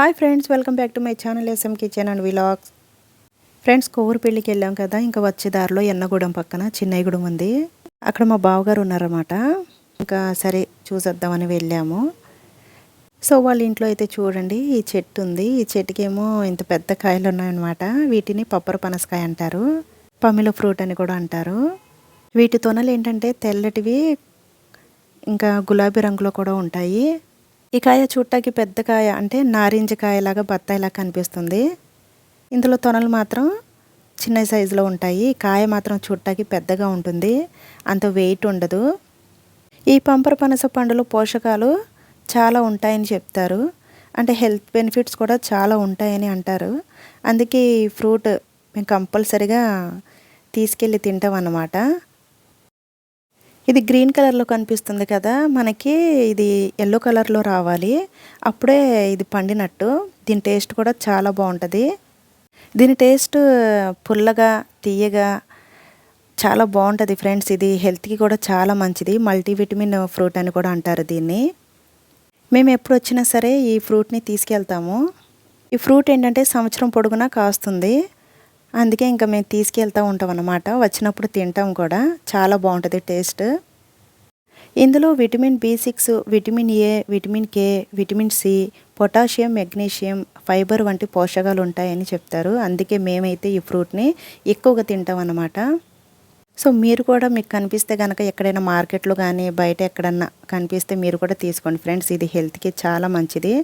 Hi friends, welcome back to my channel S M kitchen and vlogs. Friends, Kovvur పెళ్ళికి వెళ్ళాం కదా. ఇంకా వచ్చే దారిలో ఎన్నగూడెం పక్కన చిన్నయ్యగూడెం ఉంది. అక్కడ మా బావగారు ఉన్నారన్నమాట. ఇంకా సరే చూసేద్దామని వెళ్ళాము. సో వాళ్ళ ఇంట్లో అయితే చూడండి, ఈ చెట్టు ఉంది. ఈ చెట్టుకేమో ఇంత పెద్ద కాయలు ఉన్నాయన్నమాట. వీటిని పప్పర పనసకాయ అంటారు, పమిలో ఫ్రూట్ అని కూడా అంటారు. వీటి తొనలు ఏంటంటే తెల్లటివి, ఇంకా గులాబీ రంగులో కూడా ఉంటాయి. ఈ కాయ చూడటానికి పెద్ద కాయ, అంటే నారింజ కాయలాగా బత్తాయిలాగా కనిపిస్తుంది. ఇందులో తొనలు మాత్రం చిన్న సైజులో ఉంటాయి. కాయ మాత్రం చూడటానికి పెద్దగా ఉంటుంది, అంత వెయిట్ ఉండదు. ఈ పంపర పనస పండులో పోషకాలు చాలా ఉంటాయని చెప్తారు. అంటే హెల్త్ బెనిఫిట్స్ కూడా చాలా ఉంటాయని అంటారు. అందుకే ఈ ఫ్రూట్ మేము కంపల్సరిగా తీసుకెళ్ళి తింటాం అన్నమాట. ఇది గ్రీన్ కలర్లో కనిపిస్తుంది కదా మనకి, ఇది ఎల్లో కలర్లో రావాలి, అప్పుడే ఇది పండినట్టు. దీని టేస్ట్ కూడా చాలా బాగుంటుంది. దీని టేస్ట్ పుల్లగా తీయగా చాలా బాగుంటుంది ఫ్రెండ్స్. ఇది హెల్త్కి కూడా చాలా మంచిది. మల్టీవిటమిన్ ఫ్రూట్ అని కూడా అంటారు దీన్ని. మేము ఎప్పుడు వచ్చినా సరే ఈ ఫ్రూట్ని తీసుకెళ్తాము. ఈ ఫ్రూట్ ఏంటంటే సంవత్సరం పొడుగునా కాస్తుంది. అందుకే ఇంకా మేము తీసుకెళ్తూ ఉంటాం అన్నమాట. వచ్చినప్పుడు తింటాం కూడా. చాలా బాగుంటుంది టేస్ట్. ఇందులో vitamin B6, vitamin A, vitamin K, vitamin C, potassium, magnesium, fibre వంటి పోషకాలు ఉంటాయని చెప్తారు. అందుకే మేమైతే ఈ ఫ్రూట్ని ఎక్కువగా తింటాం అన్నమాట. సో మీరు కూడా మీకు కనిపిస్తే కనుక ఎక్కడైనా మార్కెట్లో కానీ బయట ఎక్కడన్నా కనిపిస్తే మీరు కూడా తీసుకోండి ఫ్రెండ్స్. ఇది హెల్త్కి చాలా మంచిది,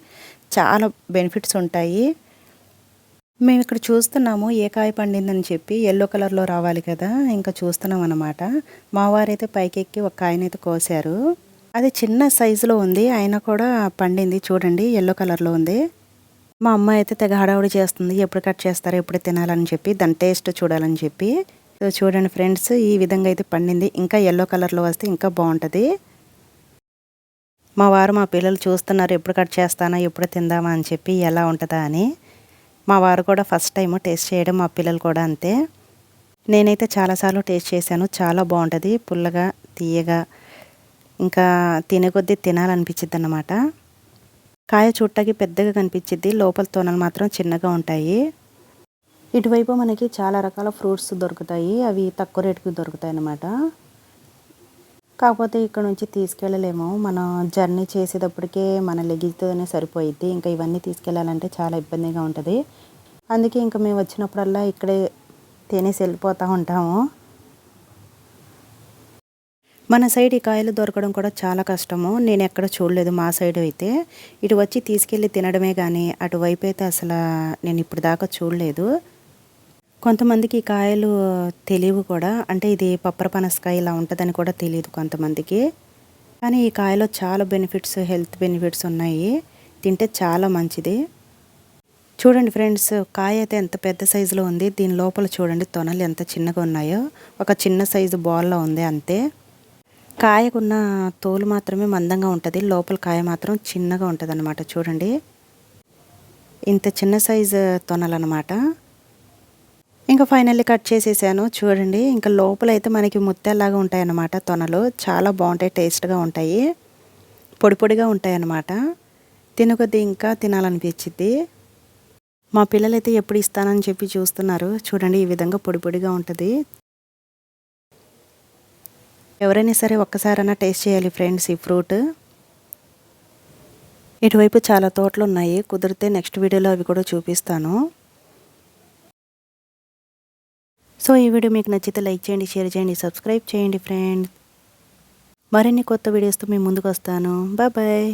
చాలా బెనిఫిట్స్ ఉంటాయి. మేము ఇక్కడ చూస్తున్నాము ఏ కాయ పండిందని చెప్పి. ఎల్లో కలర్లో రావాలి కదా, ఇంకా చూస్తున్నాం అన్నమాట. మా వారైతే పైకెక్కి ఒక కాయనైతే కోసారు. అది చిన్న సైజులో ఉంది, అయినా కూడా పండింది. చూడండి, ఎల్లో కలర్లో ఉంది. మా అమ్మ అయితే తెగ హడావుడి చేస్తుంది, ఎప్పుడు కట్ చేస్తారో ఎప్పుడు తినాలని చెప్పి, దాని టేస్ట్ చూడాలని చెప్పి. సో చూడండి ఫ్రెండ్స్, ఈ విధంగా అయితే పండింది. ఇంకా ఎల్లో కలర్లో వస్తే ఇంకా బాగుంటుంది. మా వారు మా పిల్లలు చూస్తున్నారు, ఎప్పుడు కట్ చేస్తానా ఎప్పుడు తిందామా అని చెప్పి, ఎలా ఉంటుందా అని. మా వారు కూడా ఫస్ట్ టైం టేస్ట్ చేయడం, మా పిల్లలు కూడా అంతే. నేనైతే చాలాసార్లు టేస్ట్ చేశాను, చాలా బాగుంటుంది. పుల్లగా తీయగా, ఇంకా తినే కొద్దీ తినాలనిపించిద్ది అన్నమాట. కాయ చూడటానికి పెద్దగా కనిపించిద్ది, లోపల తొనలు మాత్రం చిన్నగా ఉంటాయి. ఇటువైపు మనకి చాలా రకాల ఫ్రూట్స్ దొరుకుతాయి, అవి తక్కువ రేటుకి దొరుకుతాయి అన్నమాట. కాకపోతే ఇక్కడ నుంచి తీసుకెళ్ళలేము, మనం జర్నీ చేసేటప్పటికే మన లగేజ్తోనే సరిపోయిద్ది. ఇంకా ఇవన్నీ తీసుకెళ్ళాలంటే చాలా ఇబ్బందిగా ఉంటుంది. అందుకే ఇంకా మేము వచ్చినప్పుడల్లా ఇక్కడే తినేసి వెళ్ళిపోతూ ఉంటాము. మన సైడ్ ఈ కాయలు దొరకడం కూడా చాలా కష్టము. నేను ఎక్కడ చూడలేదు మా సైడ్ అయితే. ఇటు వచ్చి తీసుకెళ్ళి తినడమే కానీ అటువైపు అయితే అసలు నేను ఇప్పుడు దాకా చూడలేదు. కొంతమందికి ఈ కాయలు తెలియవు కూడా, అంటే ఇది పప్పర పనసకాయ ఇలా ఉంటుందని కూడా తెలియదు కొంతమందికి. కానీ ఈ కాయలో చాలా బెనిఫిట్స్, హెల్త్ బెనిఫిట్స్ ఉన్నాయి. తింటే చాలా మంచిది. చూడండి ఫ్రెండ్స్, కాయ అయితే ఎంత పెద్ద సైజులో ఉంది. దీని లోపల చూడండి తొనలు ఎంత చిన్నగా ఉన్నాయో. ఒక చిన్న సైజు బాల్లో ఉంది అంతే. కాయకున్న తోలు మాత్రమే మందంగా ఉంటుంది, లోపల కాయ మాత్రం చిన్నగా ఉంటుంది అన్నమాట. చూడండి, ఇంత చిన్న సైజు తొనలు అన్నమాట. ఇంకా ఫైనల్లీ కట్ చేసేసాను. చూడండి, ఇంకా లోపల అయితే మనకి ముత్యాల్లాగా ఉంటాయి అన్నమాట తొనలు. చాలా బాగుంటాయి, టేస్ట్గా ఉంటాయి, పొడి పొడిగా ఉంటాయి అన్నమాట. తినకొద్దీ ఇంకా తినాలనిపించిద్ది. మా పిల్లలైతే ఎప్పుడు ఇస్తానని చెప్పి చూస్తున్నారు. చూడండి, ఈ విధంగా పొడి పొడిగా ఉంటుంది. ఎవరైనా సరే ఒక్కసారైనా టేస్ట్ చేయాలి ఫ్రెండ్స్ ఈ ఫ్రూట్. ఇటువైపు చాలా తోటలు ఉన్నాయి, కుదిరితే నెక్స్ట్ వీడియోలో అవి కూడా చూపిస్తాను. సో ఈ వీడియో మీకు నచ్చితే లైక్ చేయండి, షేర్ చేయండి, సబ్స్క్రైబ్ చేయండి ఫ్రెండ్స్. మరిన్ని కొత్త వీడియోస్తో మీ ముందుకు వస్తాను. Bye bye.